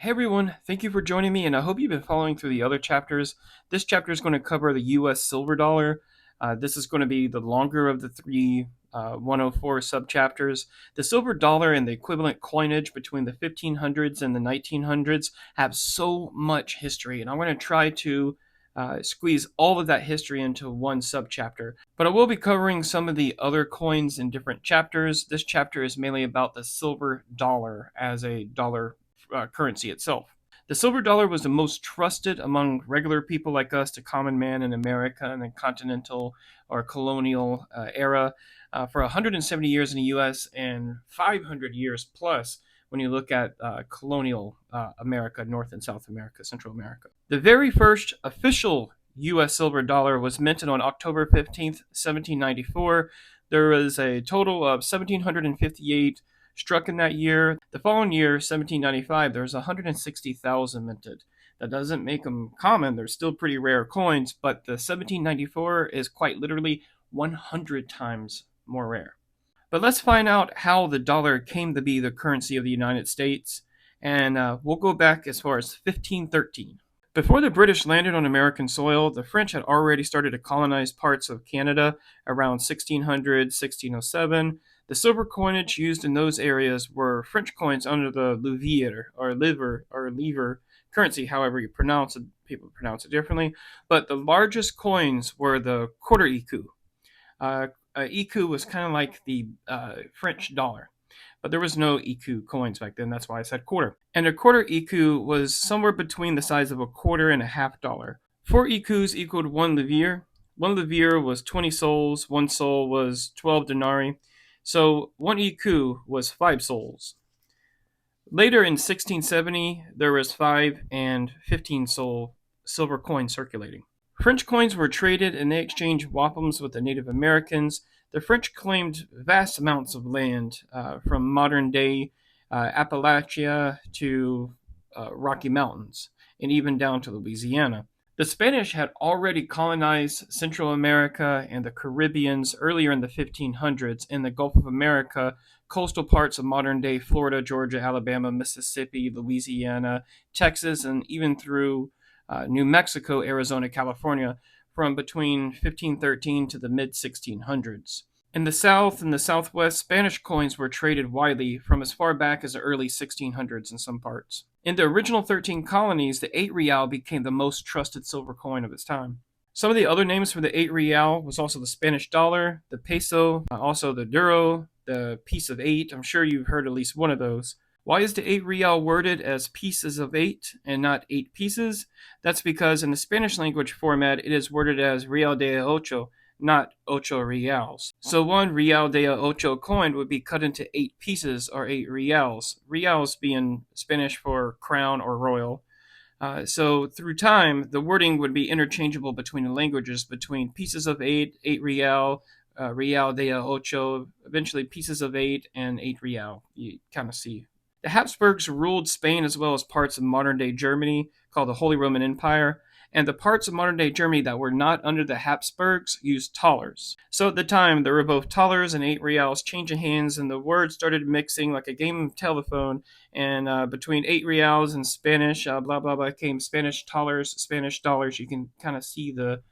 Hey everyone, thank you for joining me, and I hope you've been following through the other chapters. This chapter is going to cover the US silver dollar. This is going to be the longer of the three 104 subchapters. The silver dollar and the equivalent coinage between the 1500s and the 1900s have so much history, and I'm going to try to squeeze all of that history into one subchapter. But I will be covering some of the other coins in different chapters. This chapter is mainly about the silver dollar as a dollar currency itself. The silver dollar was the most trusted among regular people like us, the common man in America in the continental or colonial era, for 170 years in the U.S. and 500 years plus when you look at colonial America, North and South America, Central America. The very first official U.S. silver dollar was minted on October 15th, 1794. There was a total of 1,758 struck in that year. The following year, 1795, there was 160,000 minted. That doesn't make them common. They're still pretty rare coins, but the 1794 is quite literally 100 times more rare. But let's find out how the dollar came to be the currency of the United States, and we'll go back as far as 1513. Before the British landed on American soil, the French had already started to colonize parts of Canada around 1600, 1607. The silver coinage used in those areas were French coins under the livre or livre currency, however you pronounce it. People pronounce it differently. But the largest coins were the quarter écu. Écu was kind of like the French dollar, but there was no écu coins back then. That's why I said quarter. And a quarter écu was somewhere between the size of a quarter and a half dollar. 4 écus equaled 1 livre. 1 livre was 20 sols. 1 sol was 12 denarii. So 1 écu was 5 sols. Later in 1670, there was 5 and 15 sol silver coins circulating. French coins were traded and they exchanged wampums with the Native Americans. The French claimed vast amounts of land from modern day Appalachia to Rocky Mountains and even down to Louisiana. The Spanish had already colonized Central America and the Caribbeans earlier in the 1500s in the Gulf of America, coastal parts of modern day Florida, Georgia, Alabama, Mississippi, Louisiana, Texas, and even through New Mexico, Arizona, California, from between 1513 to the mid 1600s. In the South and the Southwest, Spanish coins were traded widely from as far back as the early 1600s in some parts. In the original 13 colonies, the 8 real became the most trusted silver coin of its time. Some of the other names for the 8 real was also the Spanish dollar, the peso, also the duro, the piece of 8. I'm sure you've heard at least one of those. Why is the 8 real worded as pieces of 8 and not 8 pieces? That's because in the Spanish language format, it is worded as real de ocho, not ocho reals. So 1 real de ocho coin would be cut into 8 pieces or 8 reals. Reals being Spanish for crown or royal. So through time, the wording would be interchangeable between the languages, between pieces of 8, 8 real, real de ocho, eventually pieces of 8, and 8 real. You kind of see. The Habsburgs ruled Spain as well as parts of modern-day Germany, called the Holy Roman Empire, and the parts of modern-day Germany that were not under the Habsburgs used thalers. So at the time, there were both thalers and 8 reals changing hands, and the words started mixing like a game of telephone, and between 8 reals and Spanish, blah, blah, blah, came Spanish thalers, Spanish dollars. You can kind of see the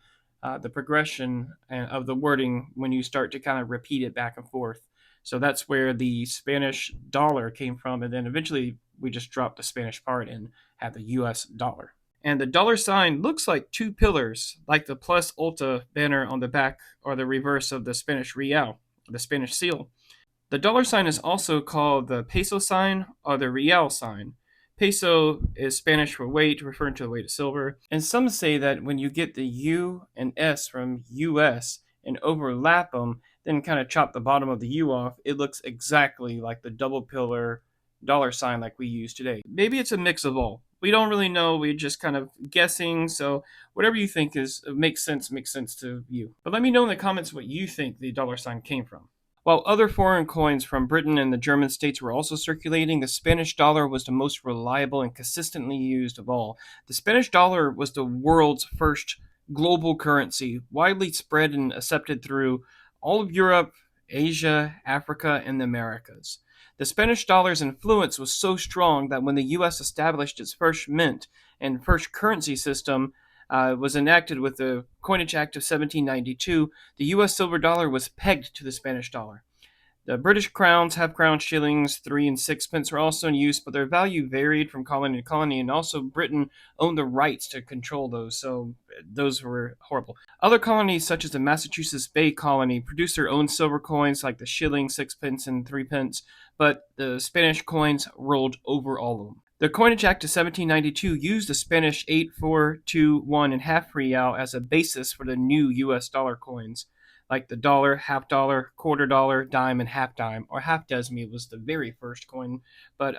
progression of the wording when you start to kind of repeat it back and forth. So that's where the Spanish dollar came from, and then eventually we just dropped the Spanish part and had the US dollar. And the dollar sign looks like 2 pillars, like the plus ultra banner on the back or the reverse of the Spanish real, the Spanish seal. The dollar sign is also called the peso sign or the real sign. Peso is Spanish for weight, referring to the weight of silver. And some say that when you get the U and S from US and overlap them, then kind of chop the bottom of the U off, it looks exactly like the double pillar dollar sign like we use today. Maybe it's a mix of all. We don't really know. We're just kind of guessing. So whatever you think makes sense to you. But let me know in the comments what you think the dollar sign came from. While other foreign coins from Britain and the German states were also circulating, the Spanish dollar was the most reliable and consistently used of all. The Spanish dollar was the world's first global currency, widely spread and accepted through all of Europe, Asia, Africa, and the Americas. The Spanish dollar's influence was so strong that when the U.S. established its first mint and first currency system was enacted with the Coinage Act of 1792, the U.S. silver dollar was pegged to the Spanish dollar. The British crowns, half-crown shillings, 3 and 6 pence were also in use, but their value varied from colony to colony, and also Britain owned the rights to control those, so those were horrible. Other colonies, such as the Massachusetts Bay Colony, produced their own silver coins like the shilling, 6 pence, and 3 pence, but the Spanish coins rolled over all of them. The Coinage Act of 1792 used the Spanish 8, 4, 2, 1, and half real as a basis for the new U.S. dollar coins, like the dollar, half dollar, quarter dollar, dime, and half dime, or half desme was the very first coin, but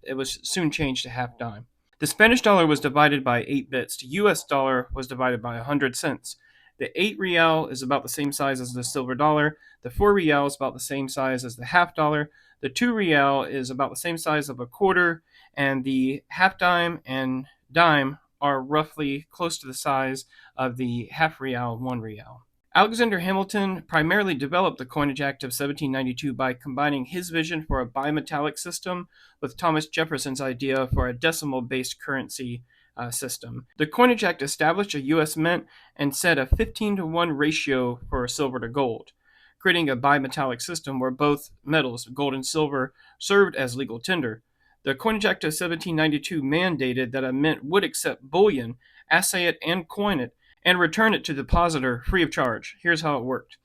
it was soon changed to half dime. The Spanish dollar was divided by 8 bits. The US dollar was divided by 100 cents. The 8 real is about the same size as the silver dollar. The 4 real is about the same size as the half dollar. The 2 real is about the same size of a quarter. And the half dime and dime are roughly close to the size of the half real and 1 real. Alexander Hamilton primarily developed the Coinage Act of 1792 by combining his vision for a bimetallic system with Thomas Jefferson's idea for a decimal-based currency system. The Coinage Act established a U.S. mint and set a 15-to-1 ratio for silver to gold, creating a bimetallic system where both metals, gold and silver, served as legal tender. The Coinage Act of 1792 mandated that a mint would accept bullion, assay it, and coin it, and return it to the depositor free of charge. Here's how it worked.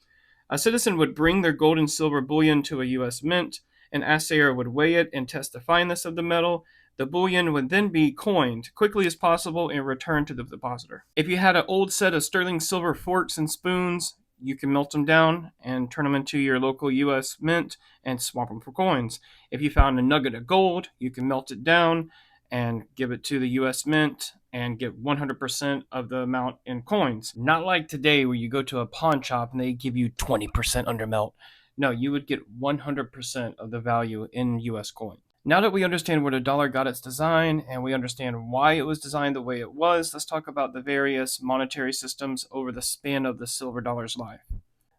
A citizen would bring their gold and silver bullion to a U.S. mint. An assayer would weigh it and test the fineness of the metal. The bullion would then be coined quickly as possible and returned to the depositor. If you had an old set of sterling silver forks and spoons, you can melt them down and turn them into your local U.S. mint and swap them for coins. If you found a nugget of gold, you can melt it down and give it to the U.S. Mint and get 100% of the amount in coins. Not like today where you go to a pawn shop and they give you 20% under melt. No, you would get 100% of the value in U.S. coin. Now that we understand where the dollar got its design and we understand why it was designed the way it was, let's talk about the various monetary systems over the span of the silver dollar's life.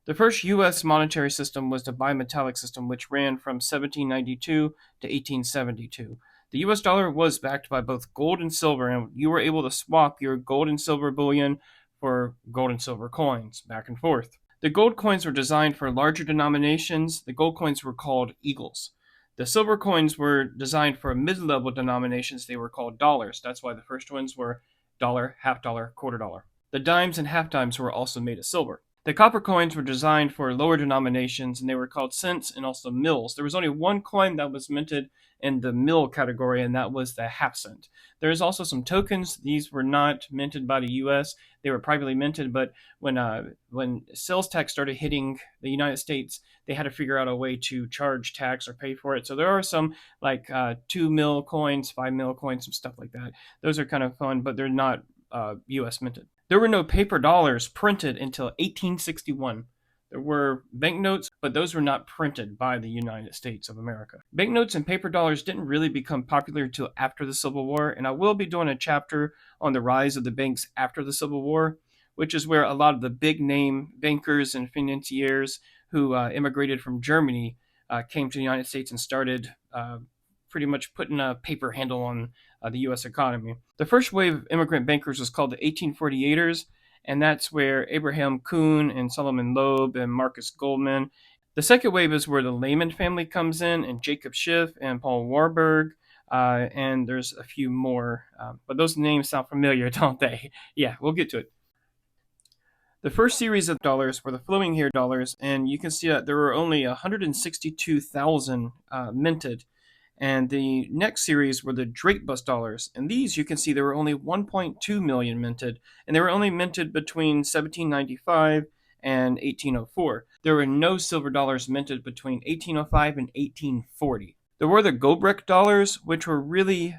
The first U.S. monetary system was the bimetallic system, which ran from 1792 to 1872. The US dollar was backed by both gold and silver, and you were able to swap your gold and silver bullion for gold and silver coins back and forth. The gold coins were designed for larger denominations. The gold coins were called eagles. The silver coins were designed for mid-level denominations. They were called dollars. That's why the first ones were dollar, half dollar, quarter dollar. The dimes and half dimes were also made of silver. The copper coins were designed for lower denominations, and they were called cents and also mills. There was only one coin that was minted in the mill category, and that was the half cent. There's also some tokens. These were not minted by the U.S. They were privately minted, but when sales tax started hitting the United States, they had to figure out a way to charge tax or pay for it. So there are some like 2 mil coins, 5 mil coins, some stuff like that. Those are kind of fun, but they're not U.S. minted. There were no paper dollars printed until 1861. There were banknotes, but those were not printed by the United States of America. Banknotes and paper dollars didn't really become popular until after the Civil War, and I will be doing a chapter on the rise of the banks after the Civil War, which is where a lot of the big name bankers and financiers who immigrated from Germany came to the United States and started pretty much putting a paper handle on the U.S. economy. The first wave of immigrant bankers was called the 1848ers, and that's where Abraham Kuhn and Solomon Loeb and Marcus Goldman. The second wave is where the Lehman family comes in, and Jacob Schiff and Paul Warburg, and there's a few more, but those names sound familiar, don't they? Yeah, we'll get to it. The first series of dollars were the flowing hair dollars, and you can see that there were only 162,000 minted. And the next series were the Drake Bus dollars. And these, you can see, there were only 1.2 million minted. And they were only minted between 1795 and 1804. There were no silver dollars minted between 1805 and 1840. There were the Gobrek dollars, which were really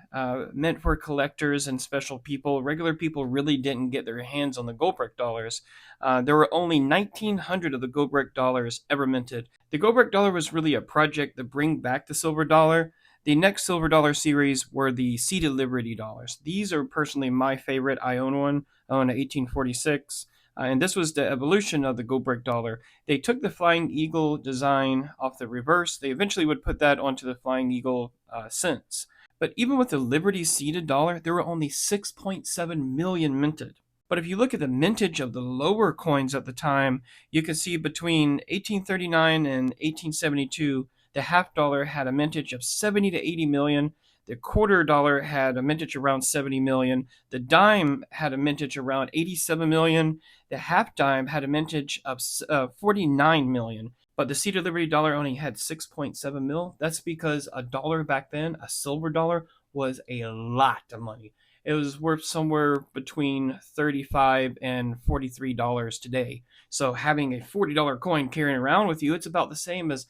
meant for collectors and special people. Regular people really didn't get their hands on the Gobrek dollars. There were only 1,900 of the Gobrek dollars ever minted. The Gobrek dollar was really a project to bring back the silver dollar. The next silver dollar series were the Seated Liberty dollars. These are personally my favorite. I own one. I own an 1846. And this was the evolution of the gold brick dollar. They took the Flying Eagle design off the reverse. They eventually would put that onto the Flying Eagle cents. But even with the Liberty seeded dollar, there were only 6.7 million minted. But if you look at the mintage of the lower coins at the time, you can see between 1839 and 1872, the half dollar had a mintage of 70 to 80 million. The quarter dollar had a mintage around 70 million. The dime had a mintage around 87 million. The half dime had a mintage of 49 million. But the seeded Liberty dollar only had 6.7 mil. That's because a dollar back then, a silver dollar, was a lot of money. It was worth somewhere between $35 and $43 today. So having a $40 coin carrying around with you, it's about the same as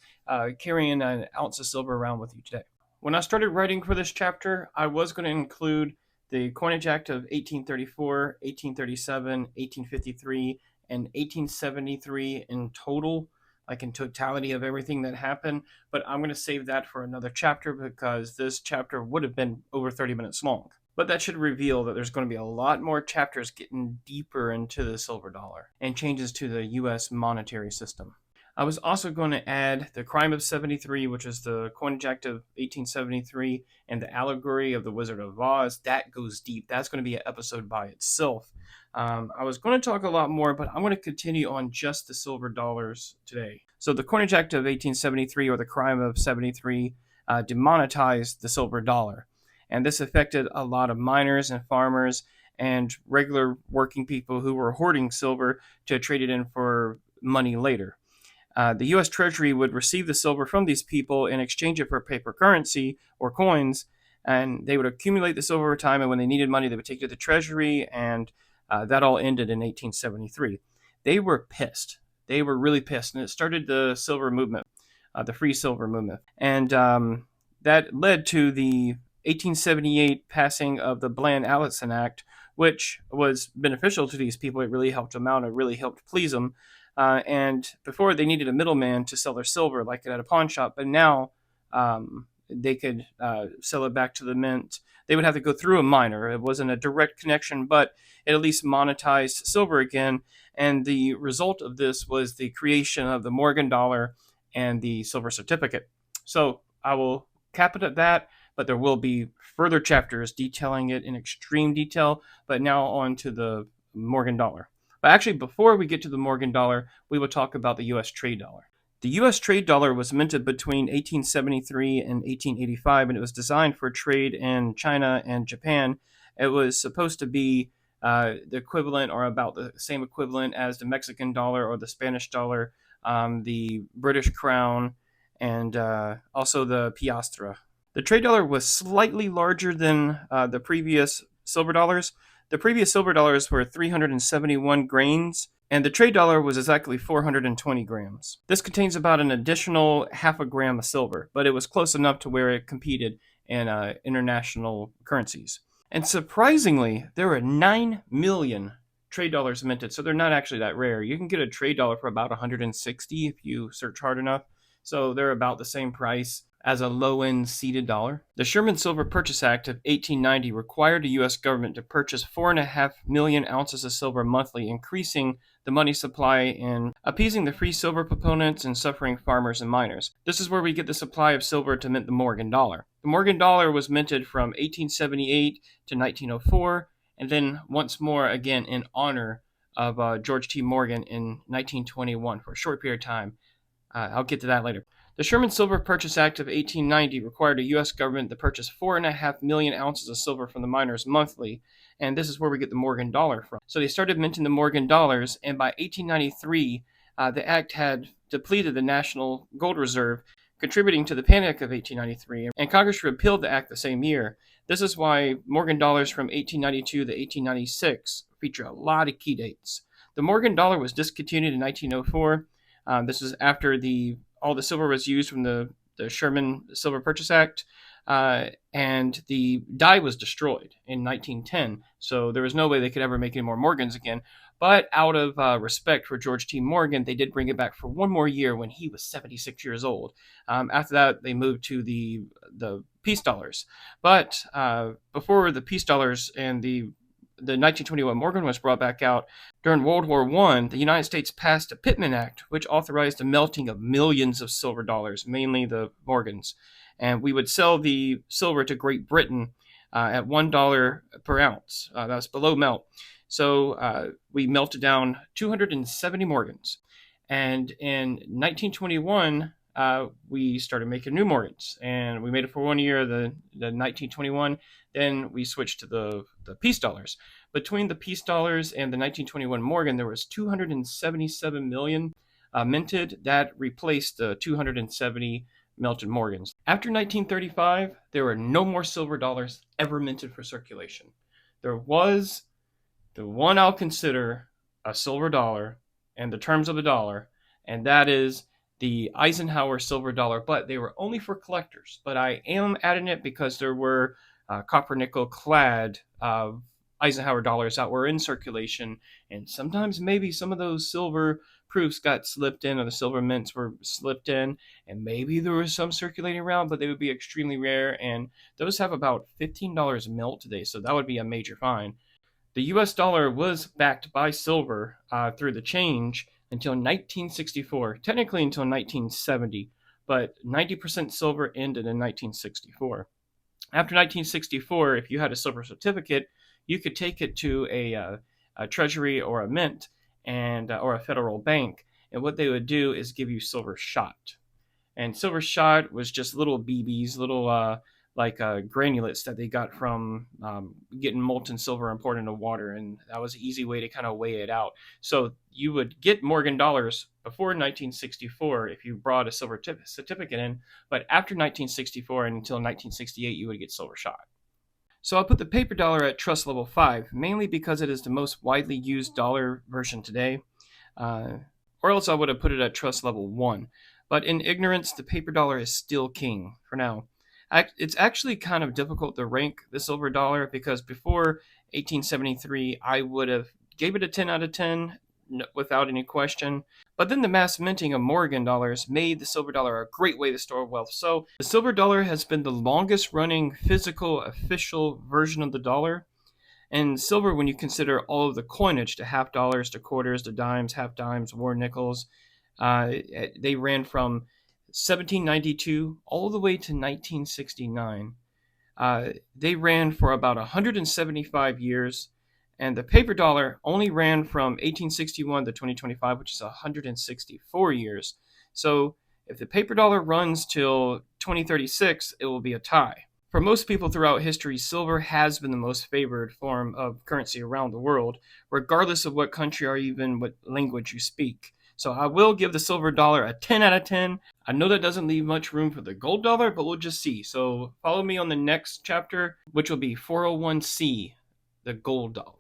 carrying an ounce of silver around with you today. When I started writing for this chapter, I was going to include the Coinage Act of 1834, 1837, 1853, and 1873 in total, like in totality of everything that happened. But I'm going to save that for another chapter because this chapter would have been over 30 minutes long. But that should reveal that there's going to be a lot more chapters getting deeper into the silver dollar and changes to the U.S. monetary system. I was also going to add the Crime of 73, which is the Coinage Act of 1873, and the Allegory of the Wizard of Oz. That goes deep. That's going to be an episode by itself. I was going to talk a lot more, but I'm going to continue on just the silver dollars today. So the Coinage Act of 1873, or the Crime of 73, demonetized the silver dollar. And this affected a lot of miners and farmers and regular working people who were hoarding silver to trade it in for money later. The U.S. Treasury would receive the silver from these people and exchange it for paper currency or coins, and they would accumulate the silver over time, and when they needed money, they would take it to the Treasury, and that all ended in 1873. They were pissed. They were really pissed, and it started the silver movement, the free silver movement. And that led to the 1878 passing of the Bland-Allison Act, which was beneficial to these people. It really helped them out. It really helped please them. And before they needed a middleman to sell their silver, like at a pawn shop, but now they could sell it back to the mint. They would have to go through a miner. It wasn't a direct connection, but it at least monetized silver again. And the result of this was the creation of the Morgan dollar and the silver certificate. So I will cap it at that, but there will be further chapters detailing it in extreme detail. But now on to the Morgan dollar. But actually, before we get to the Morgan dollar, we will talk about the U.S. trade dollar. The U.S. trade dollar was minted between 1873 and 1885, and it was designed for trade in China and Japan. It was supposed to be the equivalent, or about the same equivalent, as the Mexican dollar or the Spanish dollar, the British crown, and also the piastra. The trade dollar was slightly larger than the previous silver dollars. The previous silver dollars were 371 grains, and the trade dollar was exactly 420 grams. This contains about an additional half a gram of silver, but it was close enough to where it competed in international currencies. And surprisingly, there were 9 million trade dollars minted, so they're not actually that rare. You can get a trade dollar for about 160 if you search hard enough, so they're about the same price as a low-end seeded dollar. The Sherman Silver Purchase Act of 1890 required the U.S. government to purchase 4.5 million ounces of silver monthly, increasing the money supply and appeasing the free silver proponents and suffering farmers and miners. This is where we get the supply of silver to mint the Morgan dollar. The Morgan dollar was minted from 1878 to 1904, and then once more again in honor of George T. Morgan in 1921 for a short period of time. I'll get to that later. The Sherman Silver Purchase Act of 1890 required the U.S. government to purchase 4.5 million ounces of silver from the miners monthly, and this is where we get the Morgan dollar from. So they started minting the Morgan dollars, and by 1893, the act had depleted the national gold reserve, contributing to the Panic of 1893, and Congress repealed the act the same year. This is why Morgan dollars from 1892 to 1896 feature a lot of key dates. The Morgan dollar was discontinued in 1904. This is after all the silver was used from the Sherman Silver Purchase Act, and the die was destroyed in 1910. So there was no way they could ever make any more Morgans again. But out of respect for George T. Morgan, they did bring it back for one more year when he was 76 years old. After that, they moved to the peace dollars. But before the peace dollars and the the 1921 Morgan was brought back out. During World War I, the United States passed a Pittman Act, which authorized the melting of millions of silver dollars, mainly the Morgans. And we would sell the silver to Great Britain at $1 per ounce. That's below melt. So we melted down 270 Morgans. And in 1921, we started making new Morgans. And we made it for 1 year, the 1921. Then we switched to the peace dollars. Between the peace dollars and the 1921 Morgan, there was 277 million minted. That replaced the 270 melted Morgans. After 1935, there were no more silver dollars ever minted for circulation. There was the one I'll consider a silver dollar and the terms of the dollar, and that is the Eisenhower silver dollar, but they were only for collectors. But I am adding it because there were copper nickel clad Eisenhower dollars that were in circulation, and sometimes maybe some of those silver proofs got slipped in, or the silver mints were slipped in, and maybe there was some circulating around, but they would be extremely rare, and those have about $15 melt today, so that would be a major find. The US dollar was backed by silver through the change until 1964, technically until 1970, but 90% silver ended in 1964. After 1964, if you had a silver certificate, you could take it to a treasury or a mint and or a federal bank, and what they would do is give you silver shot. And silver shot was just little BBs, little granulates that they got from getting molten silver and poured into water, and that was an easy way to kind of weigh it out. So you would get Morgan dollars before 1964 if you brought a silver certificate in, but after 1964 and until 1968, you would get silver shot. So I'll put the paper dollar at trust level 5, mainly because it is the most widely used dollar version today, or else I would have put it at trust level 1. But in ignorance, the paper dollar is still king for now. It's actually kind of difficult to rank the silver dollar because before 1873, I would have gave it a 10 out of 10 without any question. But then the mass minting of Morgan dollars made the silver dollar a great way to store wealth. So the silver dollar has been the longest running physical official version of the dollar. And silver, when you consider all of the coinage, the half dollars, the quarters, the dimes, half dimes, war nickels, they ran from 1792 all the way to 1969. They ran for about 175 years, and the paper dollar only ran from 1861 to 2025, which is 164 years. So if the paper dollar runs till 2036, it will be a tie. For most people throughout history, silver has been the most favored form of currency around the world, regardless of what country or even what language you speak. So I will give the silver dollar a 10 out of 10. I know that doesn't leave much room for the gold dollar, but we'll just see. So follow me on the next chapter, which will be 401c, the gold dollar.